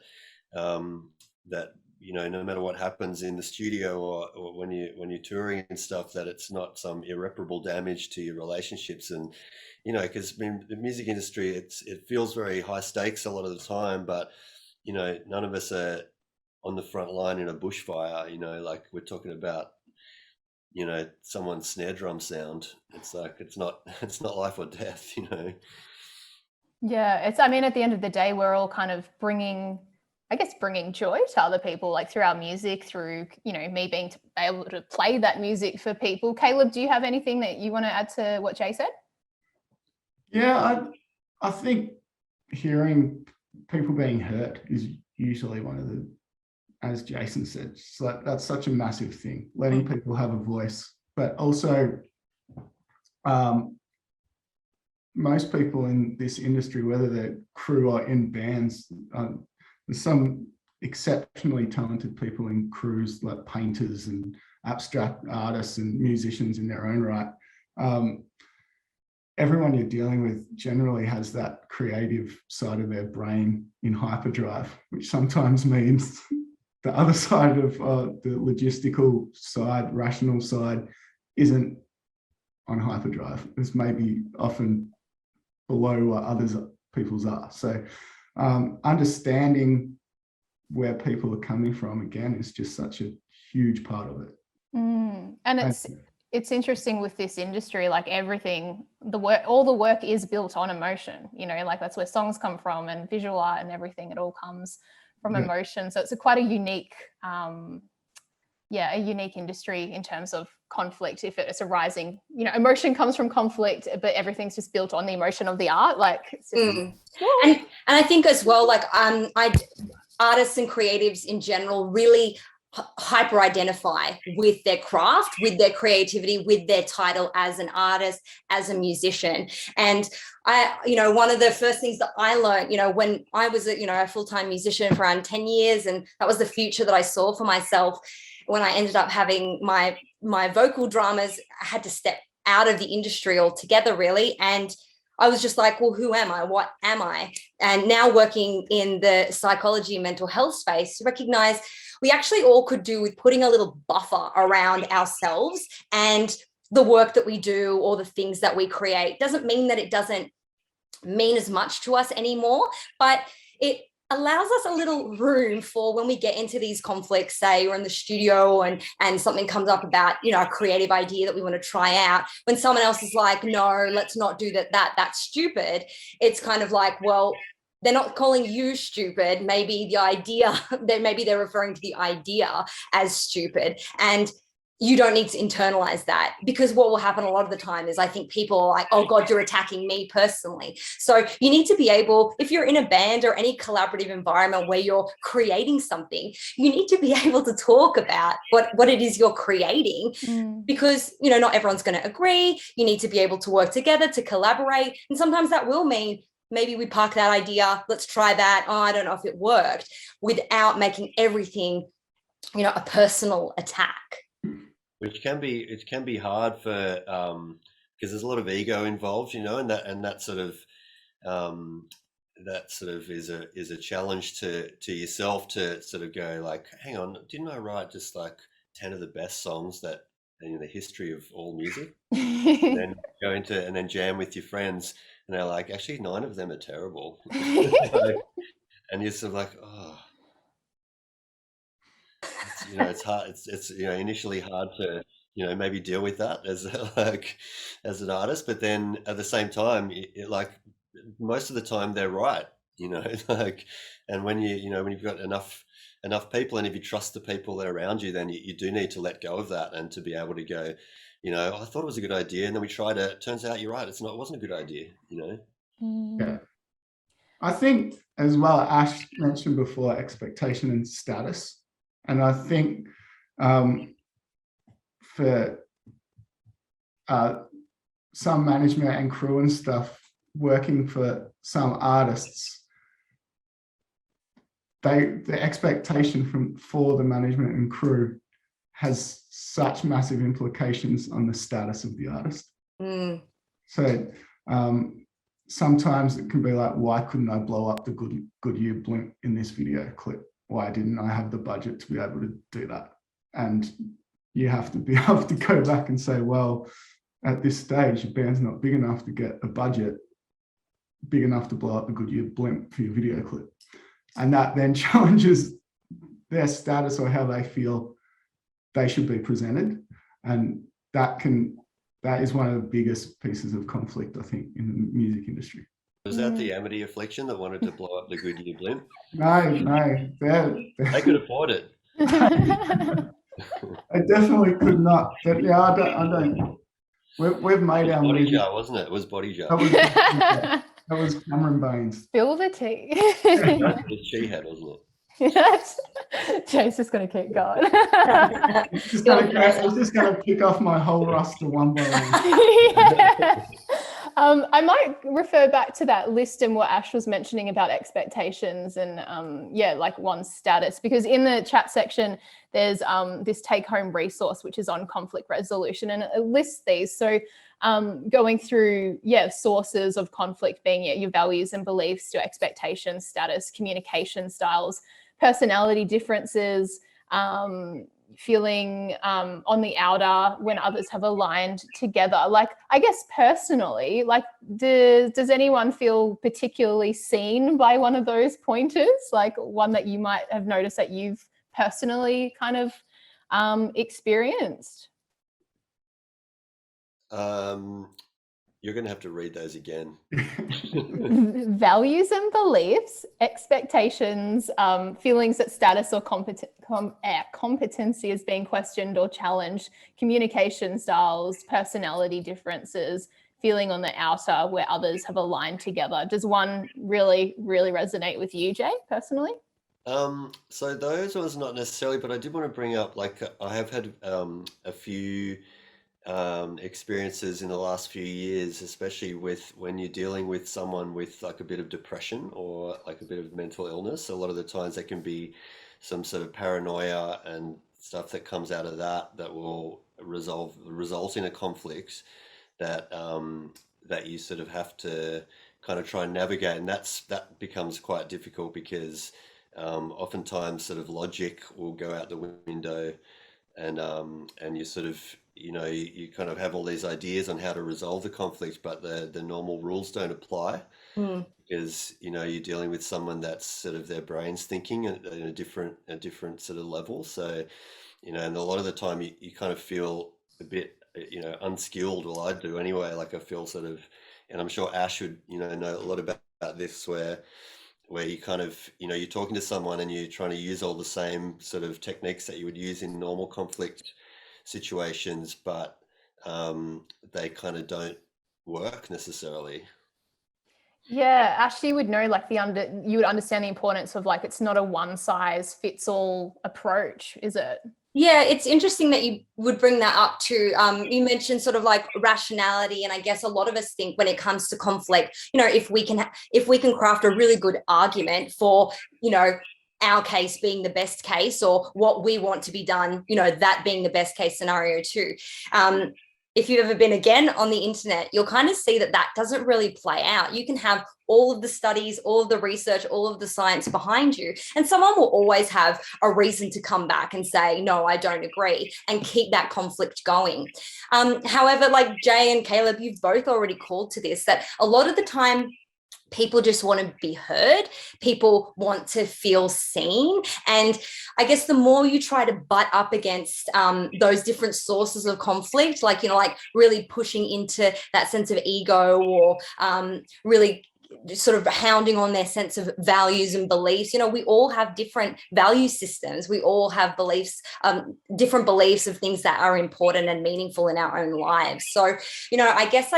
that, you know, no matter what happens in the studio or when you're touring and stuff, that it's not some irreparable damage to your relationships. And, you know, because I mean, the music industry, it feels very high stakes a lot of the time, but, you know, none of us are on the front line in a bushfire, you know, like we're talking about, you know, someone's snare drum sound. It's like, it's not life or death, you know.
Yeah, I mean, at the end of the day, we're all kind of bringing joy to other people, like through our music, through, you know, me being able to play that music for people. Caleb, do you have anything that you want to add to what Jay said?
Yeah, I think hearing people being hurt is usually one of the, as Jason said, it's like that's such a massive thing, letting people have a voice. But also, most people in this industry, whether they're crew or in bands, there's some exceptionally talented people in crews, like painters and abstract artists and musicians in their own right. Everyone you're dealing with generally has that creative side of their brain in hyperdrive, which sometimes means the other side of the logistical side, rational side, isn't on hyperdrive. It's maybe often below what people's are. So understanding where people are coming from, again, is just such a huge part of it.
And it's interesting with this industry, like everything, all the work is built on emotion, you know, like that's where songs come from, and visual art and everything, it all comes from emotion. So it's quite a unique, a unique industry in terms of conflict. If it's arising, you know, emotion comes from conflict, but everything's just built on the emotion of the art. Like, it's just,
and I think as well, like artists and creatives in general really hyper identify with their craft, with their creativity, with their title as an artist, as a musician. And one of the first things that I learned, you know, when I was a full-time musician for around 10 years, and that was the future that I saw for myself. When I ended up having my vocal dramas, I had to step out of the industry altogether, really. And I was just like, well, who am I? What am I? And now working in the psychology and mental health space, recognize we actually all could do with putting a little buffer around ourselves and the work that we do or the things that we create. Doesn't mean that it doesn't mean as much to us anymore, but it allows us a little room for when we get into these conflicts, say, or in the studio and something comes up about, you know, a creative idea that we want to try out. When someone else is like, no, let's not do that, that's stupid. It's kind of like, well, they're not calling you stupid. Maybe the idea, maybe they're referring to the idea as stupid. And you don't need to internalize that, because what will happen a lot of the time is I think people are like, oh God, you're attacking me personally. So you need to be able, if you're in a band or any collaborative environment where you're creating something, you need to be able to talk about what it is you're creating, because, you know, not everyone's going to agree. You need to be able to work together, to collaborate. And sometimes that will mean maybe we park that idea, let's try that. Oh, I don't know if it worked, without making everything, you know, a personal attack.
Which can be hard for because there's a lot of ego involved, you know, and that sort of is a challenge to yourself to sort of go like, hang on, didn't I write just like 10 of the best songs that in the history of all music? And then go into and then jam with your friends, and they're like, actually 9 of them are terrible. And you're sort of like, oh. you know, it's hard. It's you know, initially hard to, you know, maybe deal with that as like as an artist, but then at the same time, like most of the time they're right, you know, like, and when you know, when you've got enough people, and if you trust the people that are around you, then you do need to let go of that and to be able to go, you know, I thought it was a good idea, and then we tried it. It turns out you're right. It wasn't a good idea, you know.
Yeah. I think as well, Ash mentioned before expectation and status. And I think for some management and crew and stuff working for some artists, the expectation for the management and crew has such massive implications on the status of the artist. So sometimes it can be like, why couldn't I blow up the Goodyear blimp in this video clip? Why didn't I have the budget to be able to do that? And you have to be able to go back and say, well, at this stage, your band's not big enough to get a budget big enough to blow up the Goodyear blimp for your video clip. And that then challenges their status or how they feel they should be presented. And that is one of the biggest pieces of conflict, I think, in the music industry.
Was that the Amity Affliction that wanted to blow up the Goodyear blimp?
No,
They could afford it.
I definitely could not. But yeah, I don't. We've made our
Body
music.
Jar, wasn't it? It was Body Jar.
That was Cameron Baines.
Spill the tea.
She had, wasn't it?
Yes. Jay's just going to keep going.
It's just going to pick off my whole roster one by one.
Yeah. I might refer back to that list and what Ash was mentioning about expectations and like one's status, because in the chat section there's this take-home resource which is on conflict resolution, and it lists these. So going through sources of conflict being your values and beliefs, your expectations, status, communication styles, personality differences, feeling on the outer when others have aligned together. Like, I guess personally, like, does anyone feel particularly seen by one of those pointers? Like one that you might have noticed that you've personally kind of experienced?
You're going to have to read those again.
Values and beliefs, expectations, feelings that status or competency is being questioned or challenged, communication styles, personality differences, feeling on the outer where others have aligned together. Does one really, really resonate with you, Jay, personally?
So those ones not necessarily, but I did want to bring up, like, I have had a few experiences in the last few years, especially with when you're dealing with someone with like a bit of depression or like a bit of mental illness. A lot of the times there can be some sort of paranoia and stuff that comes out of that will result in a conflict that that you sort of have to kind of try and navigate, and that becomes quite difficult because oftentimes sort of logic will go out the window, and you sort of, you know, you kind of have all these ideas on how to resolve the conflict, but the normal rules don't apply because, you know, you're dealing with someone that's sort of their brain's thinking at a different sort of level. So, you know, and a lot of the time you kind of feel a bit, you know, unskilled. Well, I do anyway. Like I feel sort of, and I'm sure Ash would, you know a lot about this, where you kind of, you know, you're talking to someone and you're trying to use all the same sort of techniques that you would use in normal conflict situations, but they kind of don't work necessarily.
Yeah, Ashley would know, like, you would understand the importance of, like, it's not a one size fits all approach, is it?
Yeah, it's interesting that you would bring that up too. You mentioned sort of like rationality, and I guess a lot of us think when it comes to conflict, you know, if we can craft a really good argument for, you know, our case being the best case, or what we want to be done, you know, that being the best case scenario too. If you've ever been again on the internet, you'll kind of see that doesn't really play out. You can have all of the studies, all of the research, all of the science behind you, and someone will always have a reason to come back and say, no, I don't agree, and keep that conflict going. However, like Jay and Caleb, you've both already called to this, that a lot of the time people just want to be heard. People want to feel seen. And I guess the more you try to butt up against those different sources of conflict, like, like really pushing into that sense of ego, or really sort of hounding on their sense of values and beliefs. We all have different value systems. We all have beliefs, different beliefs of things that are important and meaningful in our own lives. So, I guess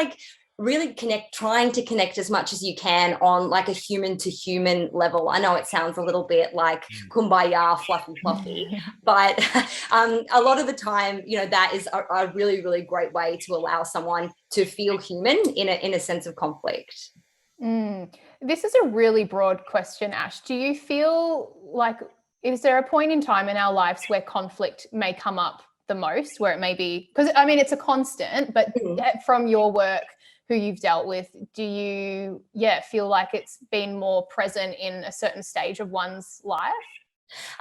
really trying to connect as much as you can on like a human to human level. I know it sounds a little bit like kumbaya, fluffy, but a lot of the time, that is a really, really great way to allow someone to feel human in a sense of conflict.
This is a really broad question, Ash. Do you feel like, is there a point in time in our lives where conflict may come up the most, where it may be, because I mean, it's a constant, but from your work, who you've dealt with, do you feel like it's been more present in a certain stage of one's life?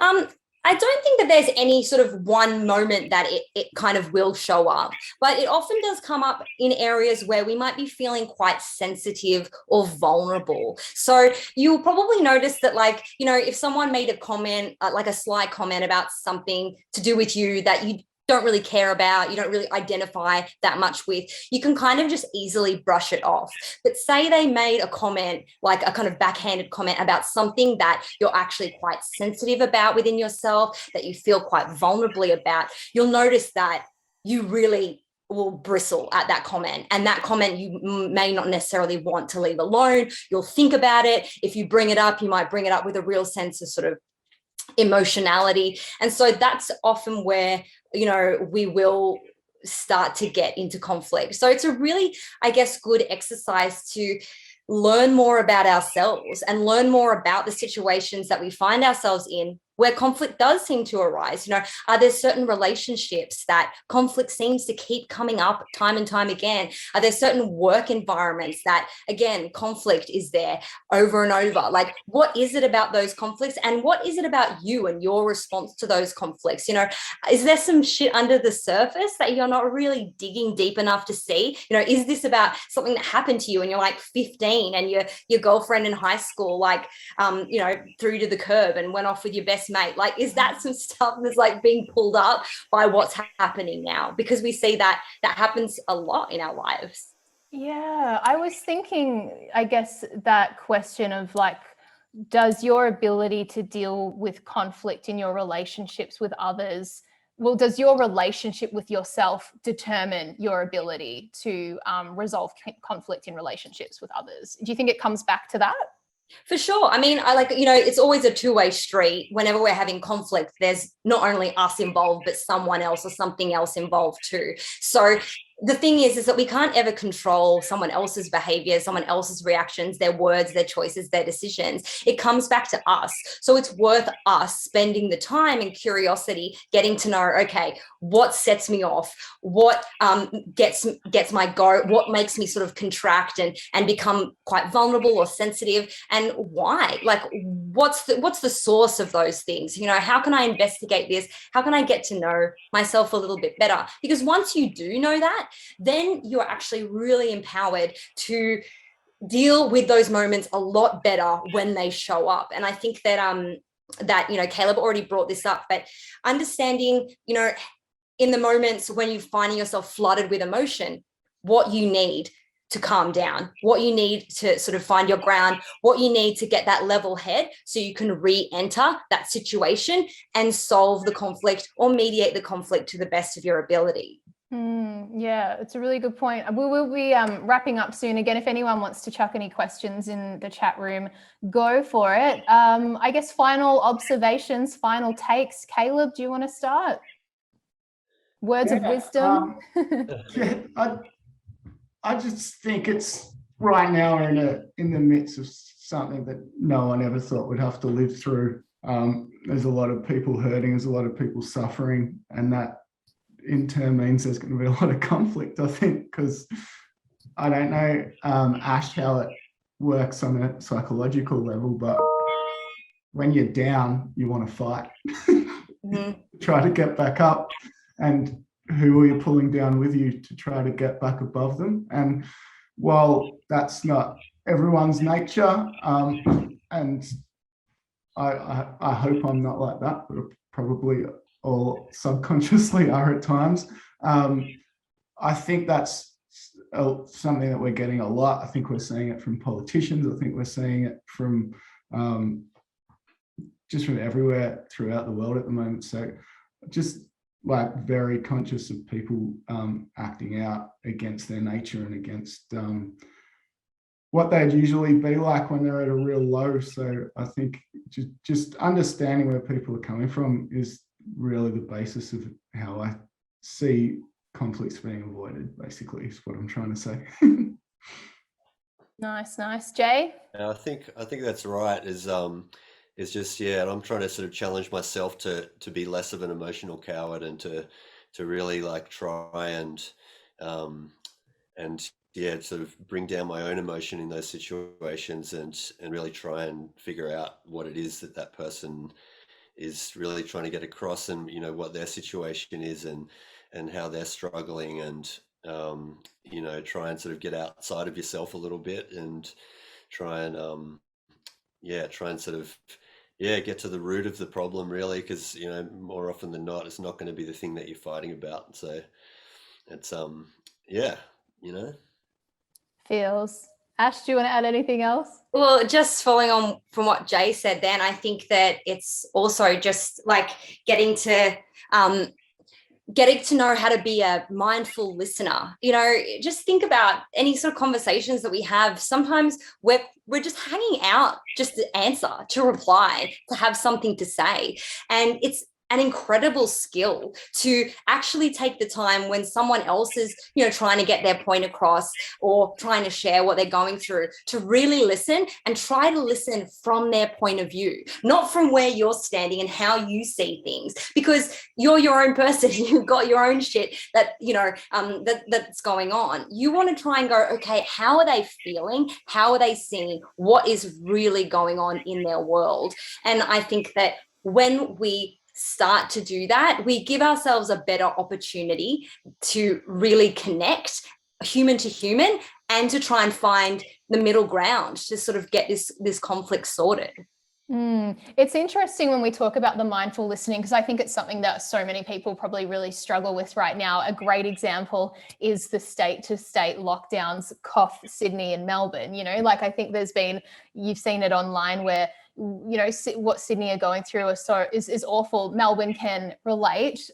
I don't think that there's any sort of one moment that it kind of will show up, but it often does come up in areas where we might be feeling quite sensitive or vulnerable. So you'll probably notice that, like, if someone made a comment, like a sly comment about something to do with you that you don't really care about, you don't really identify that much with, you can kind of just easily brush it off. But say they made a comment, like a kind of backhanded comment about something that you're actually quite sensitive about within yourself, that you feel quite vulnerably about, you'll notice that you really will bristle at that comment, and that comment you may not necessarily want to leave alone. You'll think about it. If you bring it up, you might bring it up with a real sense of sort of emotionality. And so that's often where, we will start to get into conflict. So it's a really, I guess, good exercise to learn more about ourselves and learn more about the situations that we find ourselves in where conflict does seem to arise. Are there certain relationships that conflict seems to keep coming up time and time again? Are there certain work environments that, again, conflict is there over and over? Like, what is it about those conflicts, and what is it about you and your response to those conflicts? Is there some shit under the surface that you're not really digging deep enough to see? Is this about something that happened to you when you're like 15 and your girlfriend in high school, like, threw to the curb and went off with your best mate? Like, is that some stuff that's like being pulled up by what's happening now? Because we see that happens a lot in our lives.
Yeah, I was thinking, I guess, that question of like, does your ability to deal with conflict in your relationships with others, does your relationship with yourself determine your ability to resolve conflict in relationships with others? Do you think it comes back to that?
For sure. I mean, it's always a two-way street. Whenever we're having conflict, there's not only us involved, but someone else or something else involved too. So the thing is that we can't ever control someone else's behavior, someone else's reactions, their words, their choices, their decisions. It comes back to us. So it's worth us spending the time and curiosity getting to know, okay, what sets me off? What gets my go? What makes me sort of contract and become quite vulnerable or sensitive? And why? Like, what's the source of those things? How can I investigate this? How can I get to know myself a little bit better? Because once you do know that, then you're actually really empowered to deal with those moments a lot better when they show up. And I think that Caleb already brought this up, but understanding, in the moments when you're finding yourself flooded with emotion, what you need to calm down, what you need to sort of find your ground, what you need to get that level head so you can re-enter that situation and solve the conflict or mediate the conflict to the best of your ability.
Yeah, it's a really good point. We will be wrapping up soon. Again, if anyone wants to chuck any questions in the chat room, go for it. I guess final observations, final takes. Caleb, do you want to start? Words of wisdom?
I just think it's right now we're in the midst of something that no one ever thought would have to live through. There's a lot of people hurting, there's a lot of people suffering, and that in turn means there's going to be a lot of conflict, I think, because I don't know, Ash, how it works on a psychological level, but when you're down, you want to fight. Try to get back up, and who are you pulling down with you to try to get back above them? And while that's not everyone's nature, and I hope I'm not like that, but probably all subconsciously are at times. I think that's something that we're getting a lot. I think we're seeing it from politicians. I think we're seeing it from just from everywhere throughout the world at the moment. So just like very conscious of people acting out against their nature and against what they'd usually be like when they're at a real low. So I think just understanding where people are coming from is really the basis of how I see conflicts being avoided, basically, is what I'm trying to say.
Nice. Jay?
I think that's right. Is just, yeah, and I'm trying to sort of challenge myself to be less of an emotional coward and to really like try and yeah, sort of bring down my own emotion in those situations and really try and figure out what it is that person is really trying to get across, and you know what their situation is and how they're struggling, and you know, try and sort of get outside of yourself a little bit and try and sort of get to the root of the problem, really, because you know, more often than not, it's not going to be the thing that you're fighting about. So it's you know.
Feels. Ash, do you want to add anything else?
Well, just following on from what Jay said then, I think that it's also just like getting to know how to be a mindful listener. You know, just think about any sort of conversations that we have. Sometimes we're just hanging out just to answer, to reply, to have something to say. And it's an incredible skill to actually take the time when someone else is, you know, trying to get their point across or trying to share what they're going through, to really listen and try to listen from their point of view, not from where you're standing and how you see things, because you're your own person. You've got your own shit that, you know, that's going on. You want to try and go, okay, how are they feeling? How are they seeing? What is really going on in their world? And I think that when we start to do that, we give ourselves a better opportunity to really connect human to human and to try and find the middle ground to sort of get this conflict sorted.
It's interesting when we talk about the mindful listening, because I think it's something that so many people probably really struggle with right now. A great example is the state-to-state lockdowns, cough, Sydney and Melbourne. You know, like I think you've seen it online where, you know, what Sydney are going through is awful. Melbourne can relate,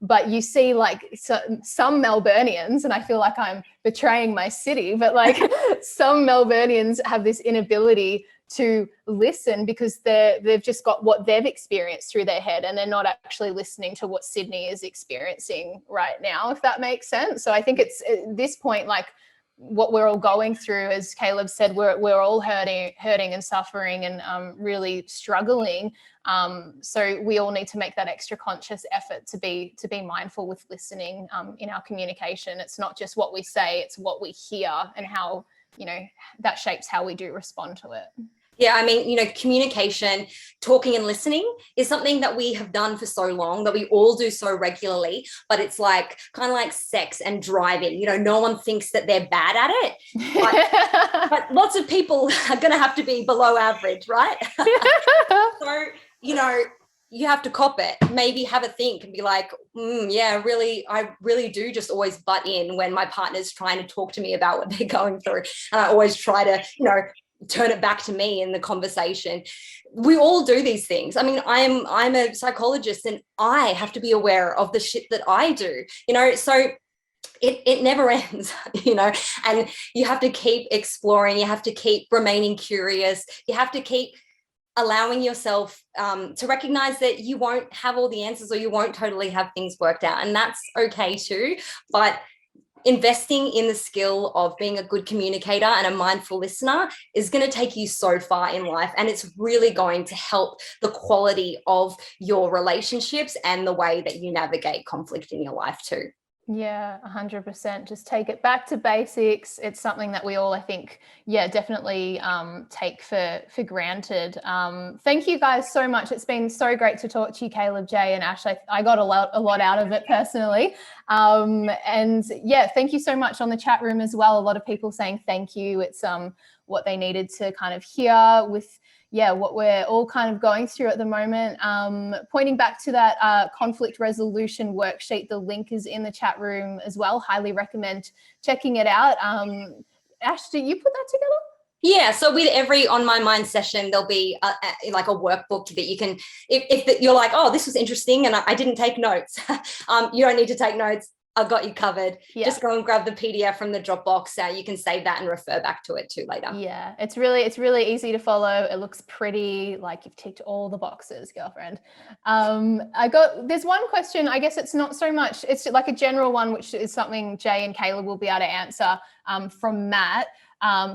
but you see like some Melburnians, and I feel like I'm betraying my city, but like some Melburnians have this inability to listen because they've just got what they've experienced through their head, and they're not actually listening to what Sydney is experiencing right now, if that makes sense. So I think it's at this point, like what we're all going through, as Caleb said, we're all hurting and suffering and really struggling. So we all need to make that extra conscious effort to be mindful with listening in our communication. It's not just what we say, it's what we hear and how, you know, that shapes how we do respond to it.
Yeah, I mean, you know, communication, talking and listening is something that we have done for so long, that we all do so regularly, but it's like kind of like sex and driving. You know, no one thinks that they're bad at it, but lots of people are going to have to be below average, right? So, you know, you have to cop it, maybe have a think and be like, I really do just always butt in when my partner's trying to talk to me about what they're going through. And I always try to, you know, turn it back to me in the conversation. We all do these things. I mean, I'm a psychologist and I have to be aware of the shit that I do, you know, so it never ends, you know, and you have to keep exploring. You have to keep remaining curious. You have to keep allowing yourself to recognize that you won't have all the answers or you won't totally have things worked out. And that's okay too. But investing in the skill of being a good communicator and a mindful listener is going to take you so far in life, and it's really going to help the quality of your relationships and the way that you navigate conflict in your life too.
Yeah, 100%. Just take it back to basics. It's something that we all, I think, definitely take for granted. Thank you guys so much. It's been so great to talk to you, Caleb, Jay, and Ash. I got a lot out of it personally. And yeah, thank you so much on the chat room as well. A lot of people saying thank you. It's what they needed to kind of hear with what we're all kind of going through at the moment. Pointing back to that conflict resolution worksheet, the link is in the chat room as well. Highly recommend checking it out. Ash, did you put that together?
Yeah, so with every On My Mind session, there'll be like a workbook that you can, if you're like, oh, this was interesting and I didn't take notes, you don't need to take notes. I've got you covered.
Yeah.
Just go and grab the PDF from the Dropbox. You can save that and refer back to it too later.
Yeah, it's really easy to follow. It looks pretty, like you've ticked all the boxes, girlfriend. There's one question, I guess it's not so much, it's like a general one, which is something Jay and Kayla will be able to answer from Matt.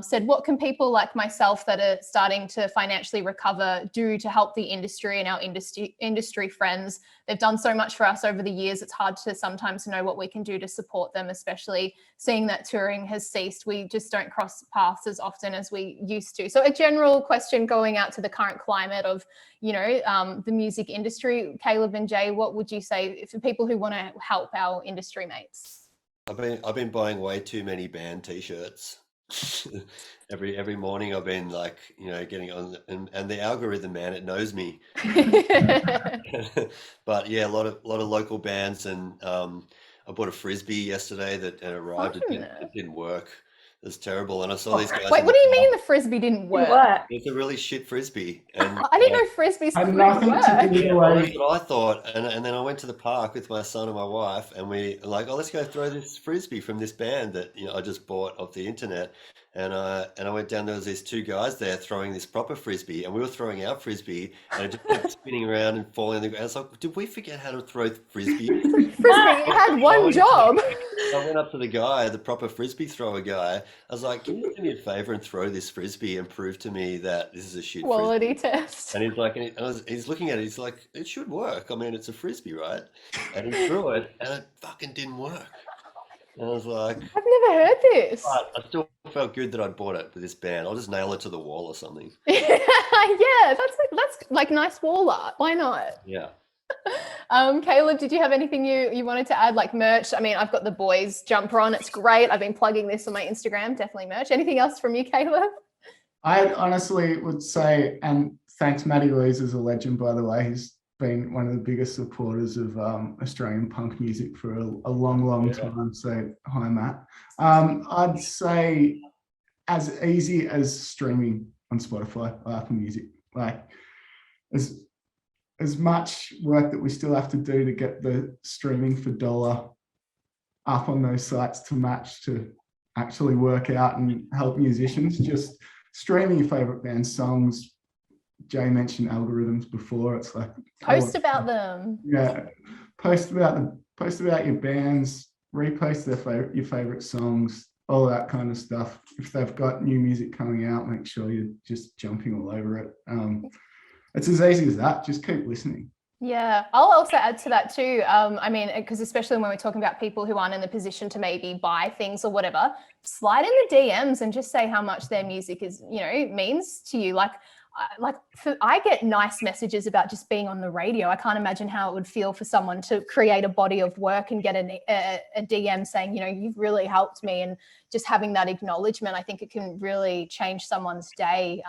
Said, what can people like myself that are starting to financially recover do to help the industry and our industry friends? They've done so much for us over the years. It's hard to sometimes know what we can do to support them, especially seeing that touring has ceased. We just don't cross paths as often as we used to. So a general question going out to the current climate of, the music industry. Caleb and Jay, what would you say for people who want to help our industry mates?
I've been buying way too many band t-shirts. every morning I've been like, getting on, and the algorithm, man, it knows me. But yeah, a lot of local bands, and I bought a frisbee yesterday that arrived. It didn't work. It was terrible, and I saw these guys.
Wait, what do you mean the frisbee didn't work?
It's a really shit frisbee, and
I didn't know frisbees couldn't work.
That's
what I thought, and then I went to the park with my son and my wife, and we like, oh, let's go throw this frisbee from this band that I just bought off the internet. And I went down, there was these two guys there throwing this proper frisbee, and we were throwing our frisbee, and it just kept spinning around and falling on the ground. I was like, did we forget how to throw frisbee?
Frisbee had one job.
I went up to the guy, the proper frisbee thrower guy. I was like, can you do me a favor and throw this frisbee and prove to me that this is a shit
quality
frisbee?
test.
And he's like, he's looking at it, he's like, it should work. I mean, it's a frisbee, right? And he threw it, and it fucking didn't work. And I was like,
I've never heard this.
But I still felt good that I'd bought it with this band. I'll just nail it to the wall or something.
Yeah, that's like nice wall art. Why not?
Yeah.
Caleb, did you have anything you wanted to add, like merch? I mean, I've got the boys jumper on. It's great. I've been plugging this on my Instagram. Definitely merch. Anything else from you, Caleb?
I honestly would say, and thanks, Matty Louise is a legend, by the way. He's been one of the biggest supporters of Australian punk music for a long time. So hi, Matt. I'd say as easy as streaming on Spotify or Apple Music. Like as much work that we still have to do to get the streaming for dollar up on those sites to match to actually work out and help musicians. Just streaming your favorite band songs. Jay mentioned algorithms before. It's like
post about them.
Yeah, post about them. Post about your bands. Repost your favorite songs. All that kind of stuff. If they've got new music coming out, make sure you're just jumping all over it. It's as easy as that. Just keep listening.
Yeah, I'll also add to that too. I mean, because especially when we're talking about people who aren't in the position to maybe buy things or whatever, slide in the DMs and just say how much their music is, means to you. I get nice messages about just being on the radio. I can't imagine how it would feel for someone to create a body of work and get a DM saying, you've really helped me, and just having that acknowledgement. I think it can really change someone's day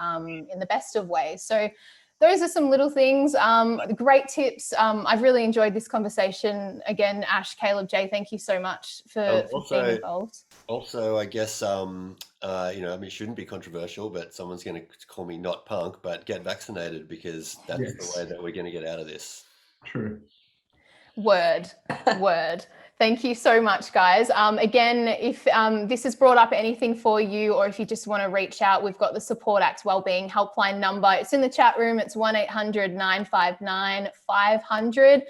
in the best of ways. So those are some little things, great tips. I've really enjoyed this conversation. Again, Ash, Caleb, Jay, thank you so much for being involved.
Also, I guess, I mean, it shouldn't be controversial, but someone's going to call me not punk, but get vaccinated, because that's the way that we're going to get out of this.
True.
Word. Thank you so much, guys. Again, if this has brought up anything for you, or if you just want to reach out, we've got the Support Act Wellbeing helpline number. It's in the chat room. It's 1-800-959-500.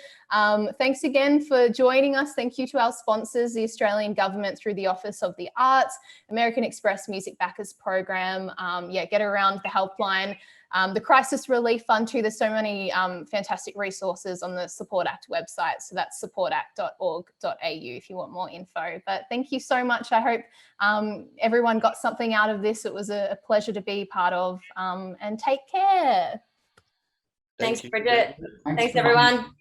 Thanks again for joining us. Thank you to our sponsors, the Australian Government through the Office of the Arts, American Express Music Backers Program. Get around the helpline. The Crisis Relief Fund too. There's so many fantastic resources on the Support Act website. So that's supportact.org.au if you want more info. But thank you so much. I hope everyone got something out of this. It was a pleasure to be part of, and take care.
Thanks, Bridget. Thanks, everyone.